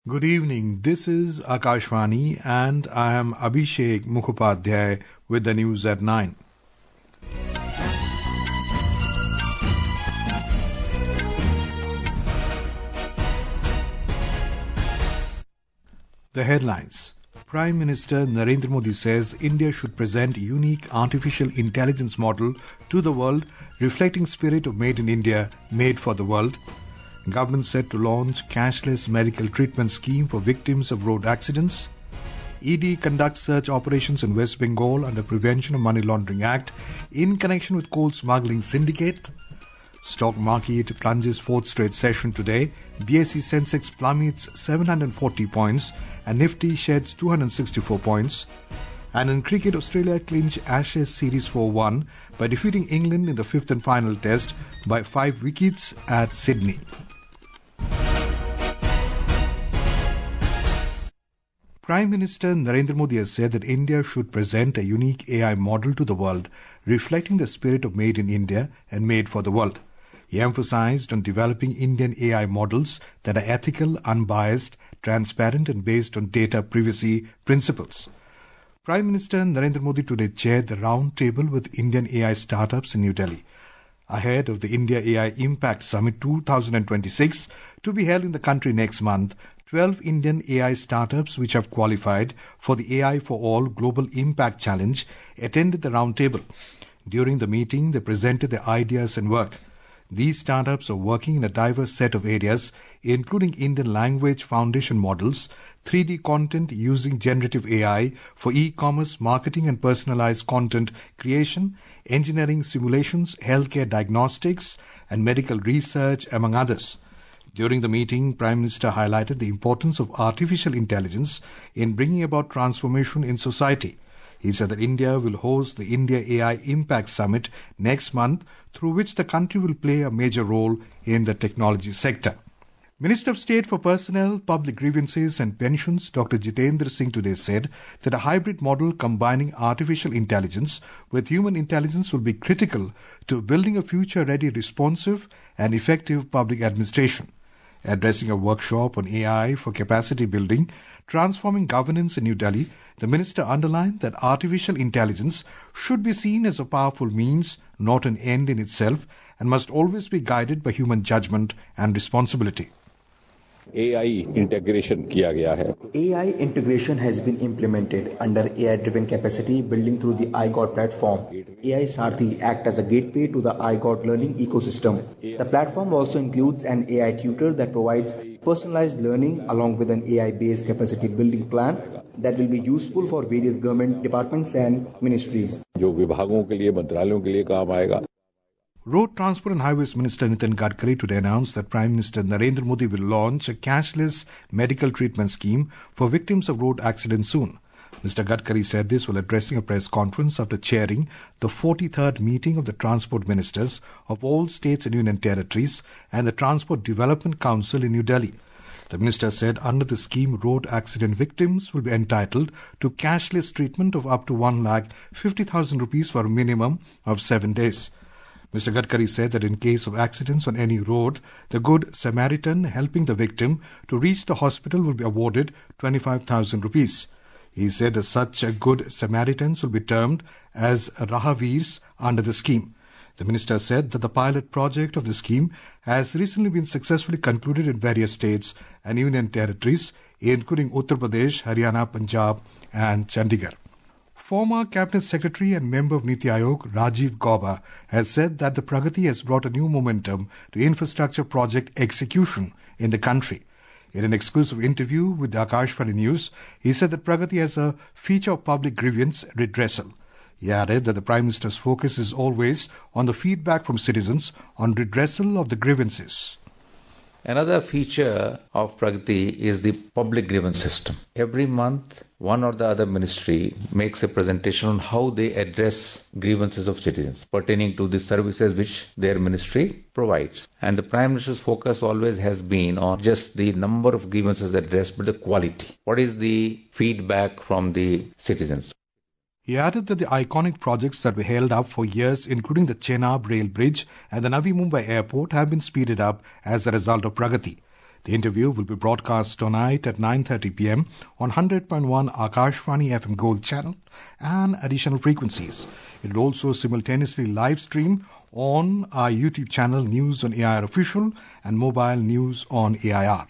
Good evening. This is Akashvani and I am Abhishek Mukhopadhyay with the news at 9. The headlines. Prime Minister Narendra Modi says India should present a unique artificial intelligence model to the world reflecting spirit of Made in India, made for the world. Government set to launch cashless medical treatment scheme for victims of road accidents. ED conducts search operations in West Bengal under Prevention of Money Laundering Act in connection with coal smuggling syndicate. Stock market plunges fourth straight session today. BSE Sensex plummets 740 points and Nifty sheds 264 points. And in cricket, Australia clinch Ashes Series 4-1 by defeating England in the fifth and final test by 5 wickets at Sydney. Prime Minister Narendra Modi has said that India should present a unique AI model to the world, reflecting the spirit of Made in India and Made for the world. He emphasized on developing Indian AI models that are ethical, unbiased, transparent and based on data privacy principles. Prime Minister Narendra Modi today chaired the round table with Indian AI startups in New Delhi, ahead of the India AI Impact Summit 2026 to be held in the country next month. 12 Indian AI startups which have qualified for the AI for All Global Impact Challenge attended the roundtable. During the meeting, they presented their ideas and work. These startups are working in a diverse set of areas, including Indian language foundation models, 3D content using generative AI for e-commerce, marketing and personalized content creation, engineering simulations, healthcare diagnostics, and medical research, among others. During the meeting, Prime Minister highlighted the importance of artificial intelligence in bringing about transformation in society. He said that India will host the India AI Impact Summit next month, through which the country will play a major role in the technology sector. Minister of State for Personnel, Public Grievances and Pensions, Dr. Jitendra Singh today said that a hybrid model combining artificial intelligence with human intelligence will be critical to building a future-ready, responsive and effective public administration. Addressing a workshop on AI for capacity building, transforming governance in New Delhi, the minister underlined that artificial intelligence should be seen as a powerful means, not an end in itself, and must always be guided by human judgment and responsibility. AI integration किया गया है. AI integration has been implemented under AI-driven capacity building through the iGot platform. AI Sarthi act as a gateway to the iGot learning ecosystem. The platform also includes an AI tutor that provides personalized learning along with an AI-based capacity building plan that will be useful for various government departments and ministries. जो विभागों के लिए, मंत्रालयों के लिए काम आएगा. Road Transport and Highways Minister Nitin Gadkari today announced that Prime Minister Narendra Modi will launch a cashless medical treatment scheme for victims of road accidents soon. Mr. Gadkari said this while addressing a press conference after chairing the 43rd meeting of the Transport Ministers of all states and union territories and the Transport Development Council in New Delhi. The minister said under the scheme, road accident victims will be entitled to cashless treatment of up to 1,50,000 rupees for a minimum of 7 days. Mr. Gadkari said that in case of accidents on any road, the Good Samaritan helping the victim to reach the hospital will be awarded 25,000 rupees. He said that such Good Samaritans will be termed as Rahaveers under the scheme. The minister said that the pilot project of the scheme has recently been successfully concluded in various states and union territories, including Uttar Pradesh, Haryana, Punjab and Chandigarh. Former Cabinet Secretary and member of Niti Aayog, Rajiv Gauba, has said that the Pragati has brought a new momentum to infrastructure project execution in the country. In an exclusive interview with the Akashvani News, he said that Pragati has a feature of public grievance redressal. He added that the Prime Minister's focus is always on the feedback from citizens on redressal of the grievances. Another feature of Pragati is the public grievance system. Every month, one or the other ministry makes a presentation on how they address grievances of citizens pertaining to the services which their ministry provides. And the Prime Minister's focus always has been on just the number of grievances addressed, but the quality. What is the feedback from the citizens? He added that the iconic projects that were held up for years, including the Chenab Rail Bridge and the Navi Mumbai Airport, have been speeded up as a result of Pragati. The interview will be broadcast tonight at 9:30 p.m. on 100.1 Akashvani FM Gold channel and additional frequencies. It will also simultaneously live stream on our YouTube channel News on AIR Official and mobile News on AIR.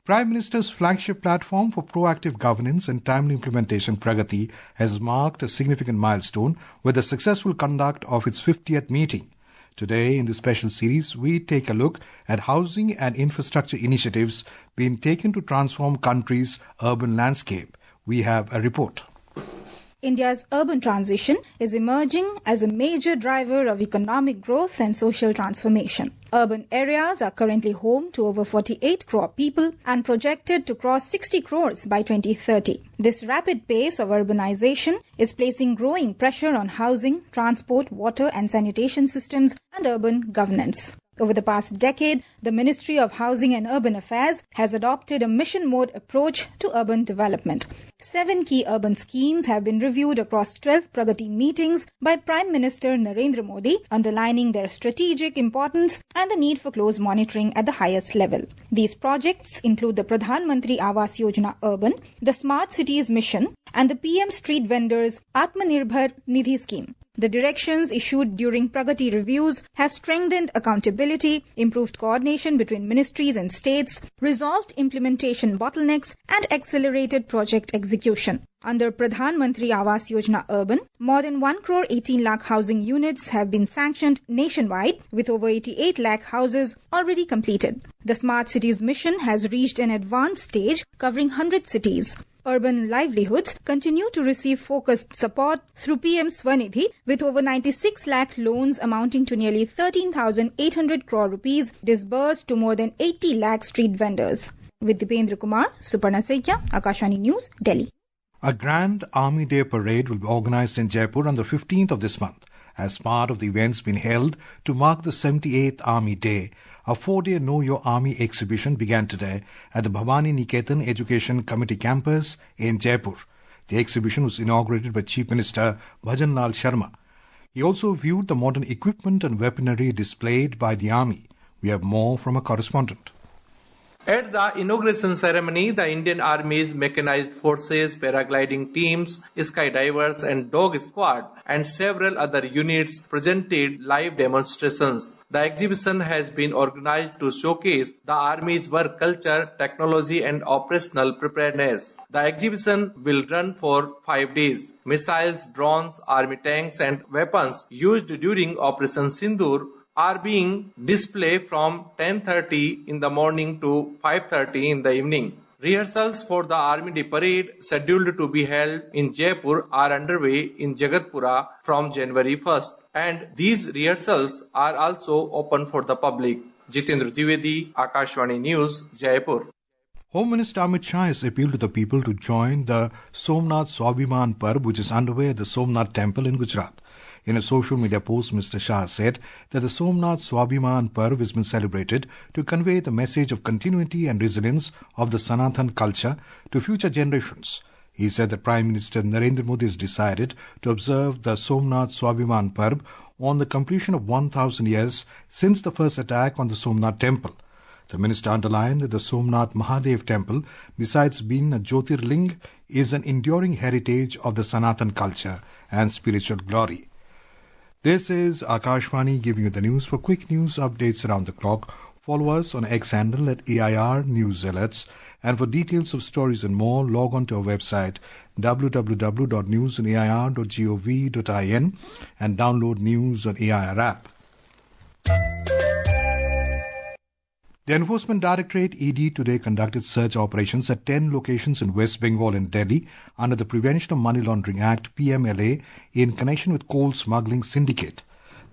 Prime Minister's flagship platform for proactive governance and timely implementation, Pragati, has marked a significant milestone with the successful conduct of its 50th meeting. Today, in this special series, we take a look at housing and infrastructure initiatives being taken to transform country's urban landscape. We have a report. India's urban transition is emerging as a major driver of economic growth and social transformation. Urban areas are currently home to over 48 crore people and projected to cross 60 crores by 2030. This rapid pace of urbanization is placing growing pressure on housing, transport, water and sanitation systems and urban governance. Over the past decade, the Ministry of Housing and Urban Affairs has adopted a mission mode approach to urban development. 7 key urban schemes have been reviewed across 12 Pragati meetings by Prime Minister Narendra Modi, underlining their strategic importance and the need for close monitoring at the highest level. These projects include the Pradhan Mantri Awas Yojana Urban, the Smart Cities Mission, and the PM Street Vendors Atmanirbhar Nidhi scheme. The directions issued during Pragati reviews have strengthened accountability, improved coordination between ministries and states, resolved implementation bottlenecks, and accelerated project execution. Under Pradhan Mantri Awas Yojana Urban, more than 1 crore 18 lakh housing units have been sanctioned nationwide, with over 88 lakh houses already completed. The Smart Cities Mission has reached an advanced stage covering 100 cities. Urban livelihoods continue to receive focused support through PM Swanidhi, with over 96 lakh loans amounting to nearly 13,800 crore rupees disbursed to more than 80 lakh street vendors. With Dipendra Kumar, Suparna Saikia, Akashvani News, Delhi. A Grand Army Day parade will be organized in Jaipur on the 15th of this month. As part of the events being held to mark the 78th Army Day, a 4-day Know Your Army exhibition began today at the Bhavani Niketan Education Committee campus in Jaipur. The exhibition was inaugurated by Chief Minister Bhajan Lal Sharma. He also viewed the modern equipment and weaponry displayed by the Army. We have more from a correspondent. At the inauguration ceremony, the Indian Army's mechanized forces, paragliding teams, skydivers and dog squad and several other units presented live demonstrations. The exhibition has been organized to showcase the Army's work culture, technology and operational preparedness. The exhibition will run for 5 days. Missiles, drones, Army tanks and weapons used during Operation Sindoor are being displayed from 10:30 in the morning to 5:30 in the evening. Rehearsals for the Army Day Parade, scheduled to be held in Jaipur, are underway in Jagatpura from January 1st. And these rehearsals are also open for the public. Jitendra Dwivedi, Akashvani News, Jaipur. Home Minister Amit Shah has appealed to the people to join the Somnath Swabiman Parv, which is underway at the Somnath Temple in Gujarat. In a social media post, Mr. Shah said that the Somnath Swabiman Parv has been celebrated to convey the message of continuity and resilience of the Sanatan culture to future generations. He said that Prime Minister Narendra Modi has decided to observe the Somnath Swabiman Parv on the completion of 1,000 years since the first attack on the Somnath Temple. The minister underlined that the Somnath Mahadev Temple, besides being a Jyotirling, is an enduring heritage of the Sanatan culture and spiritual glory. This is Akashvani giving you the news. For quick news updates around the clock, follow us on X handle at AIR News Alerts. And for details of stories and more, log on to our website www.newsonair.gov.in and download News on AIR app. The Enforcement Directorate ED today conducted search operations at 10 locations in West Bengal and Delhi under the Prevention of Money Laundering Act (PMLA) in connection with coal smuggling syndicate.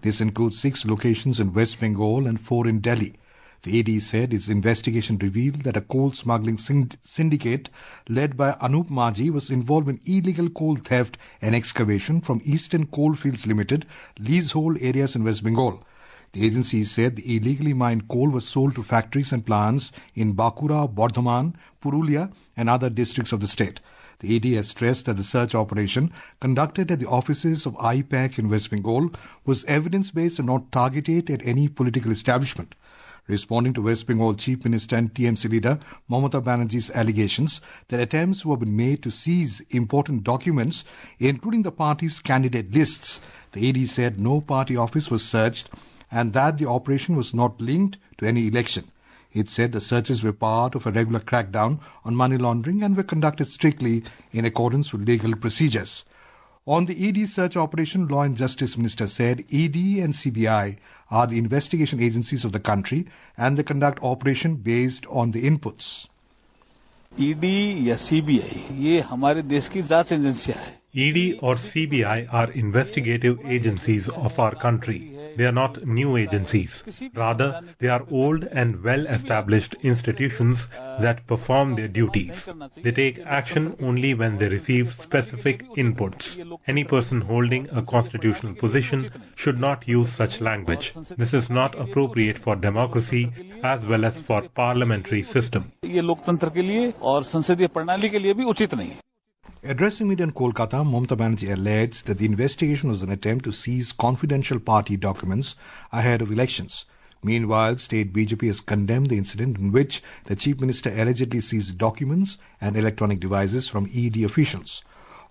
This includes 6 locations in West Bengal and 4 in Delhi. The ED said its investigation revealed that a coal smuggling syndicate led by Anup Maji was involved in illegal coal theft and excavation from Eastern Coalfields Limited leasehold areas in West Bengal. The agency said the illegally mined coal was sold to factories and plants in Bankura, Bardhaman, Purulia and other districts of the state. The ED has stressed that the search operation conducted at the offices of IPAC in West Bengal was evidence-based and not targeted at any political establishment. responding to West Bengal Chief Minister and TMC leader Mamata Banerjee's allegations that attempts were being made to seize important documents, including the party's candidate lists. The AD said no party office was searched and that the operation was not linked to any election. It said the searches were part of a regular crackdown on money laundering and were conducted strictly in accordance with legal procedures. On the ED search operation, Law and Justice Minister said ED and CBI are the investigation agencies of the country and they conduct operation based on the inputs. ED या CBI ये हमारे देश की जांच एजेंसियां हैं. ED or CBI are investigative agencies of our country. They are not new agencies. Rather, they are old and well-established institutions that perform their duties. They take action only when they receive specific inputs. Any person holding a constitutional position should not use such language. This is not appropriate for democracy as well as for parliamentary system. ये लोकतंत्र के लिए और संसदीय प्रणाली के लिए भी उचित नहीं. Addressing media in Kolkata, Mamata Banerjee alleged that the investigation was an attempt to seize confidential party documents ahead of elections. Meanwhile, state BJP has condemned the incident in which the Chief Minister allegedly seized documents and electronic devices from ED officials.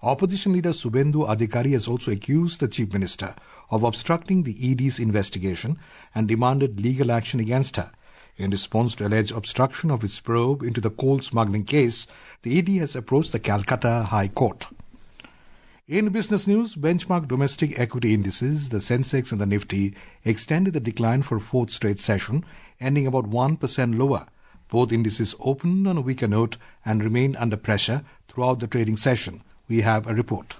Opposition leader Subendu Adhikari has also accused the Chief Minister of obstructing the ED's investigation and demanded legal action against her. In response to alleged obstruction of its probe into the coal smuggling case, the ED has approached the Calcutta High Court. In business news, benchmark domestic equity indices, the Sensex and the Nifty, extended the decline for a fourth straight session, ending about 1% lower. Both indices opened on a weaker note and remained under pressure throughout the trading session. We have a report.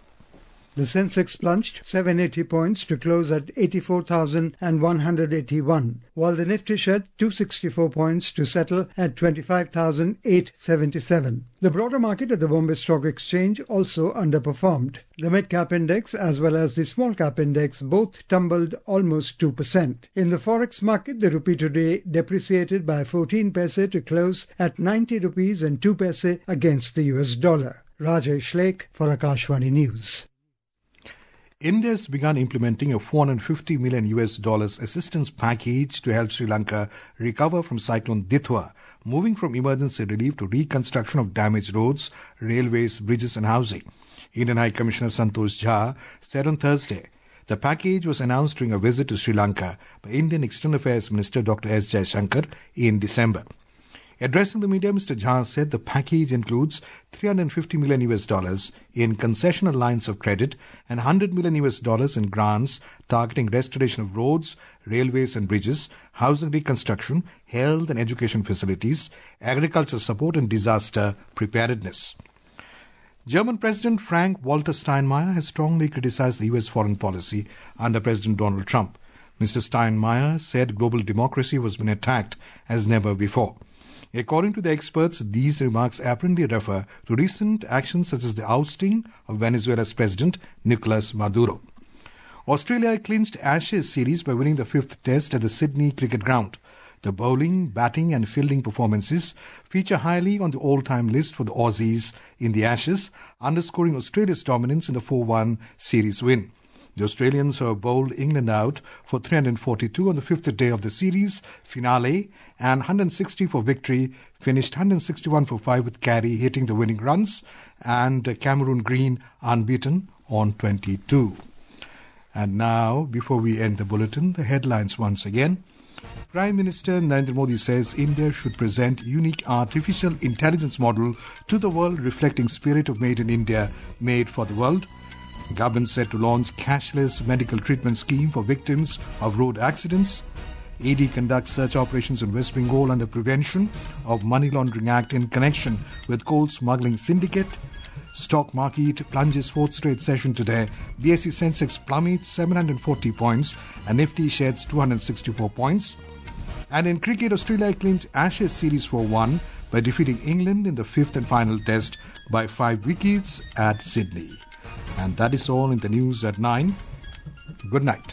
The Sensex plunged 780 points to close at 84,181, while the Nifty shed 264 points to settle at 25,877. The broader market at the Bombay Stock Exchange also underperformed. The mid-cap index as well as the small-cap index both tumbled almost 2%. In the forex market, the rupee today depreciated by 14 paise to close at 90 rupees and 2 paise against the US dollar. Rajesh Lake for Akashvani News. India has begun implementing a $450 million assistance package to help Sri Lanka recover from Cyclone Dithwa, moving from emergency relief to reconstruction of damaged roads, railways, bridges and housing. Indian High Commissioner Santosh Jha said on Thursday the package was announced during a visit to Sri Lanka by Indian External Affairs Minister Dr. S. Jaishankar in December. Addressing the media, Mr. Jha said the package includes $350 million in concessional lines of credit and $100 million in grants targeting restoration of roads, railways and bridges, housing reconstruction, health and education facilities, agriculture support and disaster preparedness. German President Frank-Walter Steinmeier has strongly criticized the U.S. foreign policy under President Donald Trump. Mr. Steinmeier said global democracy was being attacked as never before. According to the experts, these remarks apparently refer to recent actions such as the ousting of Venezuela's President Nicolas Maduro. Australia clinched Ashes series by winning the fifth test at the Sydney Cricket Ground. The bowling, batting and fielding performances feature highly on the all-time list for the Aussies in the Ashes, underscoring Australia's dominance in the 4-1 series win. The Australians have bowled England out for 342 on the fifth day of the series finale and 160 for victory, finished 161 for 5 with Carey hitting the winning runs and Cameron Green unbeaten on 22. And now, before we end the bulletin, the headlines once again. Prime Minister Narendra Modi says India should present unique artificial intelligence model to the world reflecting spirit of Made in India, made for the world. Government set to launch cashless medical treatment scheme for victims of road accidents. ED conducts search operations in West Bengal under Prevention of Money Laundering Act in connection with coal smuggling syndicate. Stock market plunges fourth straight session today. BSE Sensex plummets 740 points and Nifty sheds 264 points. And in cricket, Australia clinched Ashes series 4-1 by defeating England in the fifth and final test by 5 wickets at Sydney. And that is all in the news at 9. Good night.